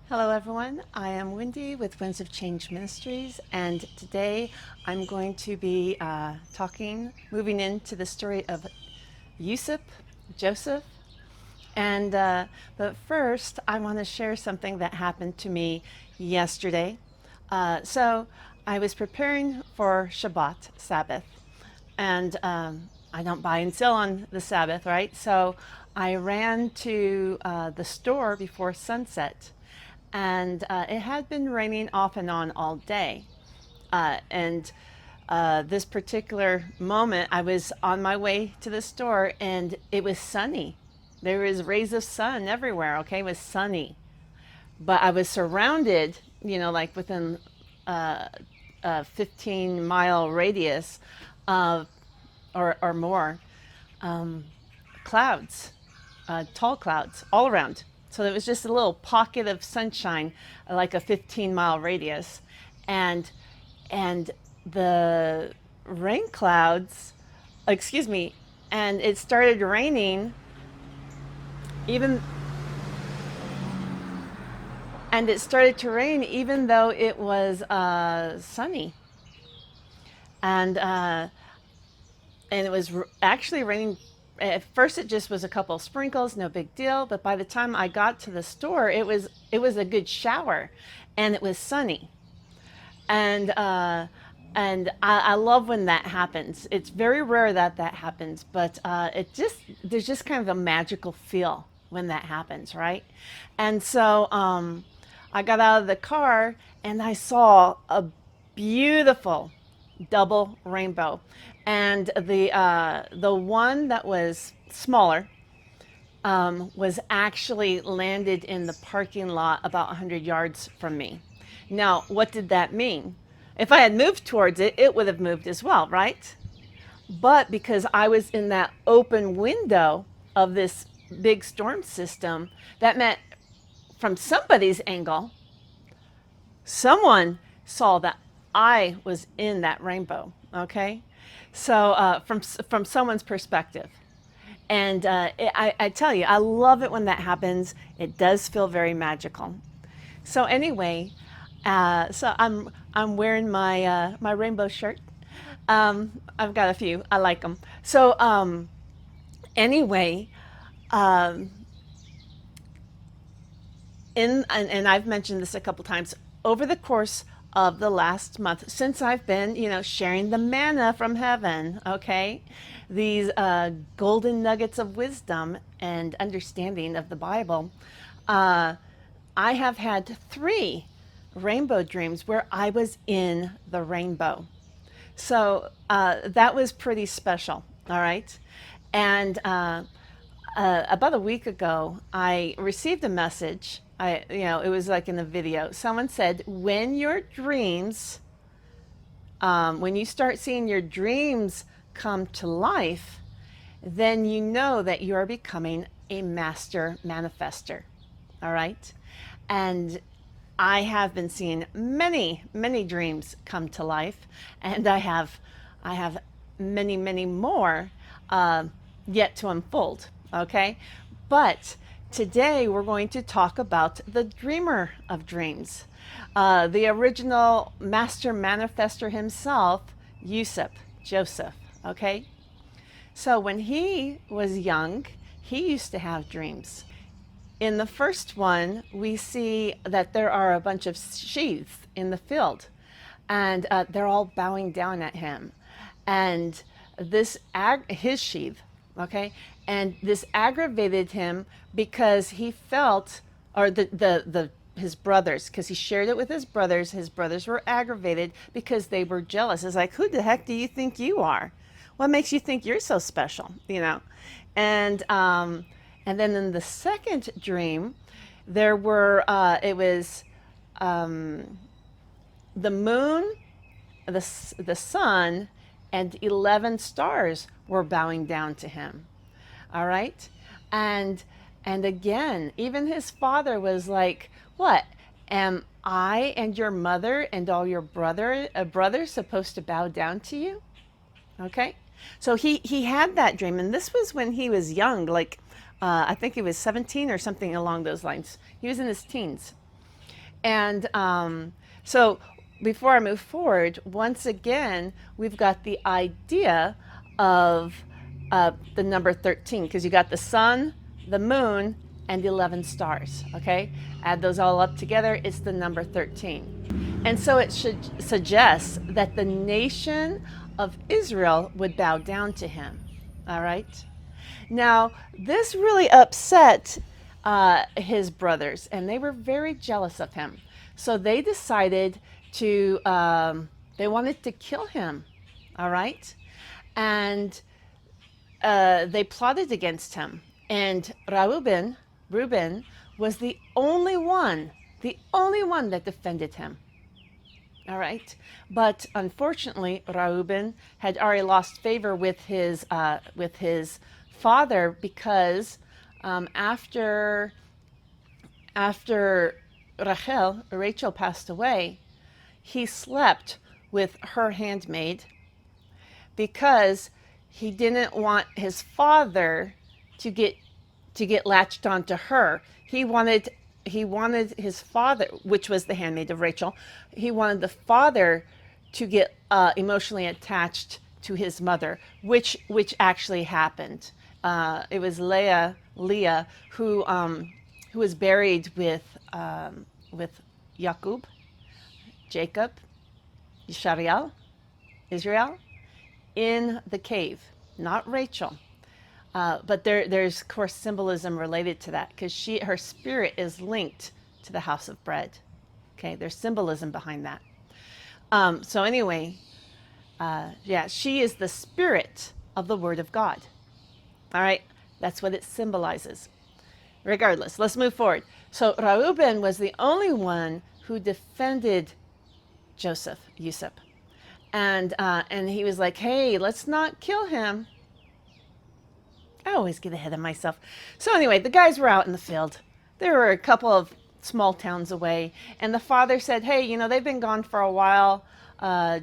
Hello, everyone. I am Wendy with Winds of Change Ministries, and today I'm going to be moving into the story of Yusuf, Joseph. But first, I want to share something that happened to me yesterday. So I was preparing for Shabbat, Sabbath, and I don't buy and sell on the Sabbath, right? So I ran to the store before sunset, and it had been raining off and on all day. And This particular moment, I was on my way to the store, and it was sunny. There was rays of sun everywhere. Okay, it was sunny, but I was surrounded, like within a 15-mile radius of or more clouds, tall clouds all around. So it was just a little pocket of sunshine, like a 15-mile radius, and and the rain clouds, excuse me, and it started raining even and it started to rain even though it was sunny, and and it was actually raining. At first it just was a couple of sprinkles, no big deal, but by the time I got to the store, it was a good shower, and it was sunny. And uh and I, I love when that happens. It's very rare that that happens, but there's just kind of a magical feel when that happens, right? And so I got out of the car and I saw a beautiful double rainbow, and the one that was smaller was actually landed in the parking lot about 100 yards from me. Now, what did that mean? If I had moved towards it, it would have moved as well, right? But because I was in that open window of this big storm system, that meant from somebody's angle, someone saw that I was in that rainbow. Okay, so from someone's perspective, and I tell you, I love it when that happens. It does feel very magical. So anyway, I'm wearing my rainbow shirt. I've got a few. I like them. So anyway, um, and I've mentioned this a couple times over the course of the last month since I've been, sharing the manna from heaven, okay? These golden nuggets of wisdom and understanding of the Bible. Uh, I have had three rainbow dreams where I was in the rainbow. So that was pretty special, all right? And about a week ago, I received a message. It was like in the video. Someone said, when you start seeing your dreams come to life, then you know that you are becoming a master manifester. All right. And I have been seeing many, many dreams come to life, and I have many, many more yet to unfold. Okay, but today we're going to talk about the dreamer of dreams, the original master manifester himself, Yusuf, Joseph. Okay, so when he was young, he used to have dreams. In the first one, we see that there are a bunch of sheaves in the field, and they're all bowing down at him. And his sheath, okay, and this aggravated him because he felt, or the his brothers, because he shared it with his brothers. His brothers were aggravated because they were jealous. It's like, who the heck do you think you are? What makes you think you're so special? And and then in the second dream, there were it was the moon, the sun, and 11 stars were bowing down to him. All right, and again, even his father was like, "What? Am I and your mother and all your brothers supposed to bow down to you?" Okay, so he had that dream, and this was when he was young, like I think he was 17 or something along those lines. He was in his teens, And so before I move forward, once again, we've got the idea of the number 13, because you got the sun, the moon, and the 11 stars. Okay, add those all up together, it's the number 13. And so it should suggest that the nation of Israel would bow down to him. All right. Now, this really upset his brothers, and they were very jealous of him. So they decided to, they wanted to kill him. All right. And they plotted against him. And Reuben was the only one that defended him. All right. But unfortunately, Reuben had already lost favor with his father, because after Rachel passed away, he slept with her handmaid because he didn't want his father to get latched onto her. He wanted his father, which was the handmaid of Rachel, he wanted the father to get emotionally attached to his mother, which actually happened. It was Leah, who was buried with Jacob, Israel, in the cave, not Rachel. But there's of course symbolism related to that, because her spirit is linked to the house of bread. Okay, there's symbolism behind that. So anyway, yeah, she is the spirit of the Word of God. All right, that's what it symbolizes. Regardless, let's move forward. So Reuben was the only one who defended Yusuf, and he was like, "Hey, let's not kill him." I always get ahead of myself. So anyway, the guys were out in the field. There were a couple of small towns away, and the father said, "Hey, they've been gone for a while.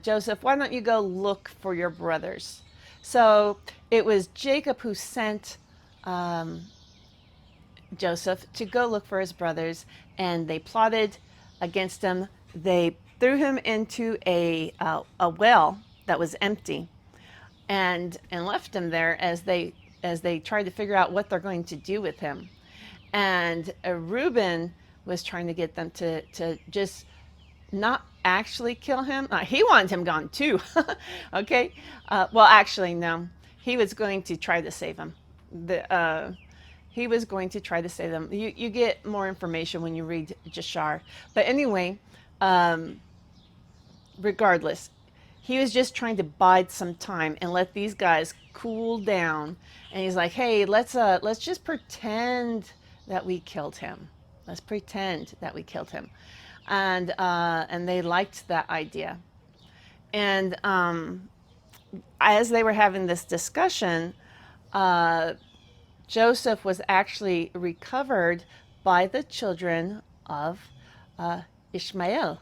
Joseph, why don't you go look for your brothers?" So it was Jacob who sent Joseph to go look for his brothers, and they plotted against him. They threw him into a well that was empty, and left him there as they tried to figure out what they're going to do with him. And Reuben was trying to get them to just not actually kill him. He wanted him gone too. Okay. Well, actually, no. He was going to try to save him. He was going to try to save them. You get more information when you read Jashar. But anyway, regardless, he was just trying to bide some time and let these guys cool down. And he's like, "Hey, let's just pretend that we killed him. Let's pretend that we killed him." And they liked that idea. And as they were having this discussion, Joseph was actually recovered by the children of Ishmael.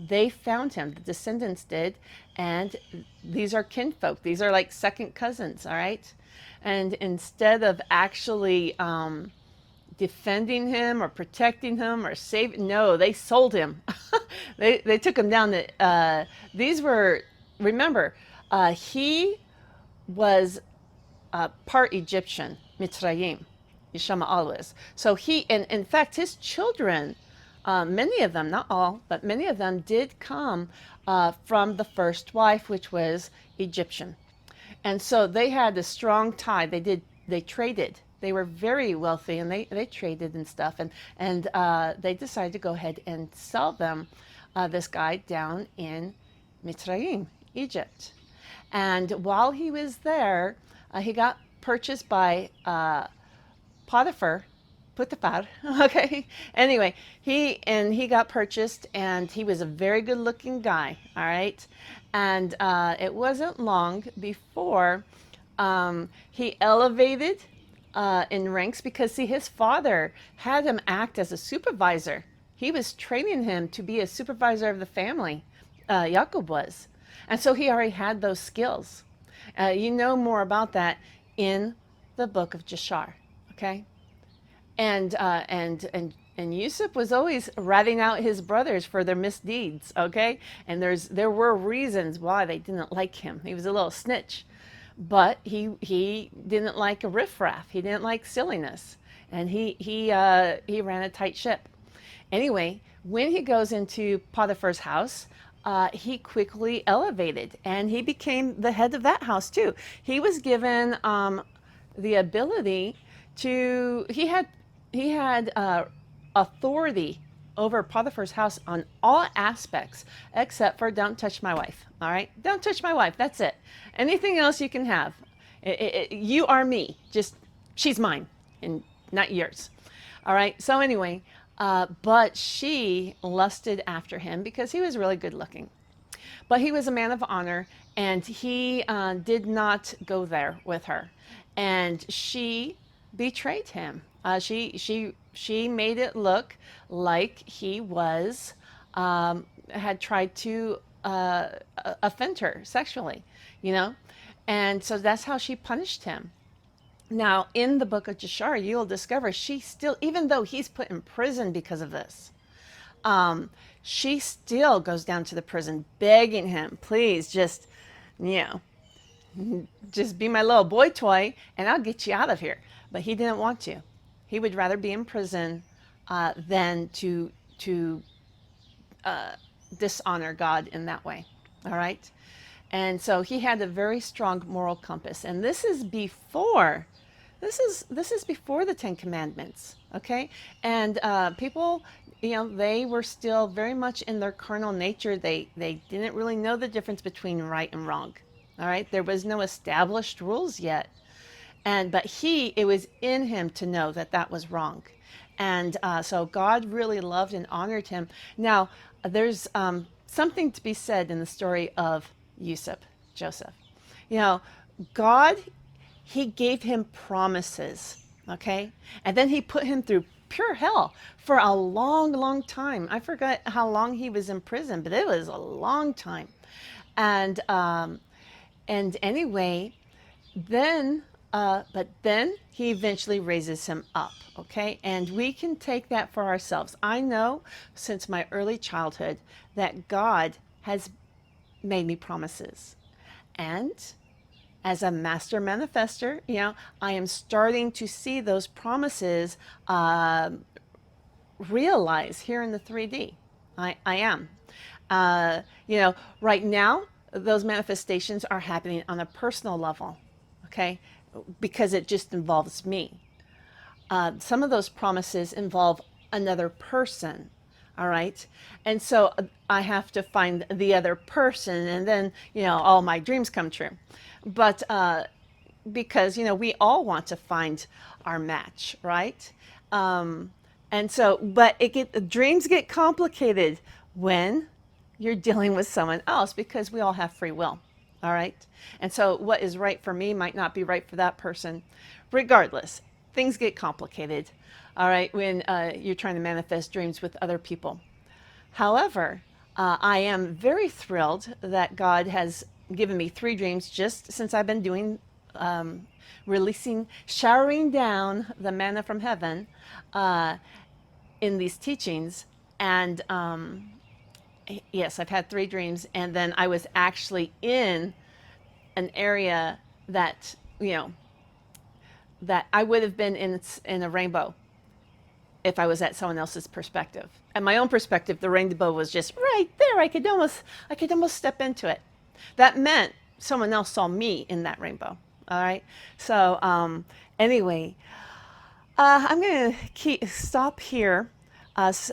They found him, the descendants did, and these are kinfolk. These are like second cousins, all right? And instead of actually defending him or protecting him or saving, no, they sold him. They took him down. These were, remember, he was part Egyptian, Mitzrayim, Yishmael was. So he, and in fact, his children, many of them, not all, but many of them did come from the first wife, which was Egyptian. And so they had a strong tie. They traded. They were very wealthy, and they traded and stuff. And they decided to go ahead and sell them, this guy down in Mitzrayim, Egypt. And while he was there, he got purchased by Potiphar. Okay. Anyway, he got purchased, and he was a very good-looking guy. All right, and it wasn't long before he elevated in ranks, because see, his father had him act as a supervisor. He was training him to be a supervisor of the family. Jacob was, and so he already had those skills. You know more about that in the book of Jashar. Okay. And And Yusuf was always ratting out his brothers for their misdeeds, okay? And there were reasons why they didn't like him. He was a little snitch. But he didn't like a riffraff. He didn't like silliness. And he ran a tight ship. Anyway, when he goes into Potiphar's house, he quickly elevated and he became the head of that house too. He was given the ability to, he had authority over Potiphar's house on all aspects except for don't touch my wife. All right, don't touch my wife. That's it. Anything else you can have. You are me. Just she's mine and not yours. All right. So anyway, but she lusted after him because he was really good looking. But he was a man of honor, and he did not go there with her, and she betrayed him. She made it look like he was had tried to offend her sexually, you know, and so that's how she punished him. Now, in the book of Jashar, you'll discover she still, even though he's put in prison because of this, um, she still goes down to the prison begging him, please just, you know, just be my little boy toy and I'll get you out of here. But he didn't want to. He would rather be in prison than to dishonor God in that way. All right. And so he had a very strong moral compass. And this is before the Ten Commandments. Okay. And people, you know, they were still very much in their carnal nature. They didn't really know the difference between right and wrong. All right. There was no established rules yet. But it was in him to know that that was wrong. And so God really loved and honored him. Now, there's something to be said in the story of Joseph. You know, God, he gave him promises, okay? And then he put him through pure hell for a long, long time. I forgot how long he was in prison, but it was a long time. And anyway, then but then he eventually raises him up, okay? And we can take that for ourselves. I know since my early childhood that God has made me promises. And as a master manifester, you know, I am starting to see those promises realize here in the 3D. I am. You know, right now, those manifestations are happening on a personal level, okay? Because it just involves me. Some of those promises involve another person, all right? And so I have to find the other person, and then, you know, all my dreams come true. But because, you know, we all want to find our match, right? And so, but dreams get complicated when you're dealing with someone else because we all have free will. All right. And so what is right for me might not be right for that person. Regardless, things get complicated. All right. When you're trying to manifest dreams with other people. However, I am very thrilled that God has given me 3 dreams just since I've been doing, showering down the manna from heaven in these teachings. And yes, I've had 3 dreams, and then I was actually in an area that, you know, that I would have been in a rainbow if I was at someone else's perspective. At my own perspective, the rainbow was just right there. I could almost step into it. That meant someone else saw me in that rainbow. All right. So anyway, I'm going to stop here at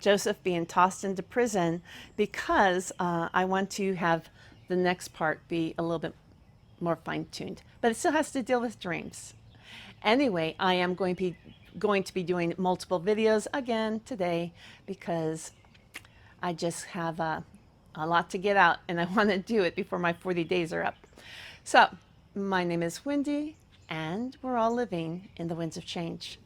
Joseph being tossed into prison because I want to have the next part be a little bit more fine-tuned. But it still has to deal with dreams. Anyway, I am going to be doing multiple videos again today because I just have a lot to get out and I want to do it before my 40 days are up. So, my name is Wendy and we're all living in the winds of change.